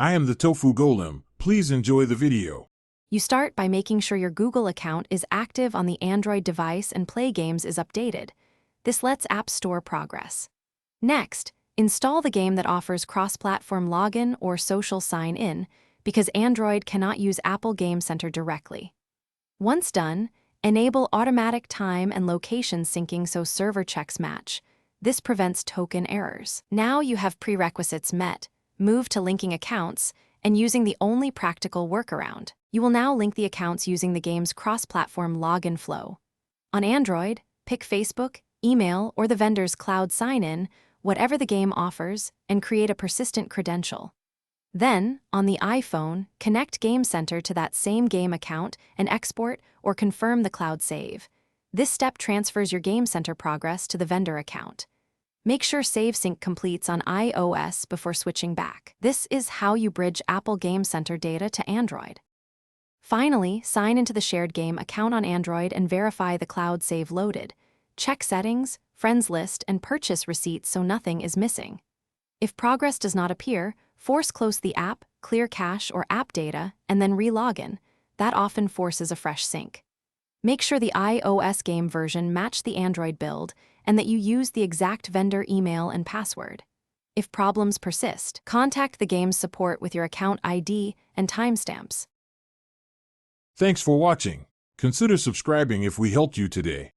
I am the Tofu Golem. Please enjoy the video. You start by making sure your Google account is active on the Android device and Play Games is updated. This lets App Store progress. Next, install the game that offers cross-platform login or social sign-in, because Android cannot use Apple Game Center directly. Once done, enable automatic time and location syncing so server checks match. This prevents token errors. Now you have prerequisites met. Move to linking accounts and using the only practical workaround. You will now link the accounts using the game's cross-platform login flow. On Android, pick Facebook, email, or the vendor's cloud sign-in, whatever the game offers, and create a persistent credential. Then, on the iPhone, connect Game Center to that same game account and export or confirm the cloud save. This step transfers your Game Center progress to the vendor account. Make sure Save Sync completes on iOS before switching back. This is how you bridge Apple Game Center data to Android. Finally, sign into the shared game account on Android and verify the cloud save loaded. Check settings, friends list, and purchase receipts so nothing is missing. If progress does not appear, force close the app, clear cache or app data, and then re-login. That often forces a fresh sync. Make sure the iOS game version match the Android build and that you use the exact vendor email and password. If problems persist, contact the game's support with your account ID and timestamps. Thanks for watching. Consider subscribing if we helped you today.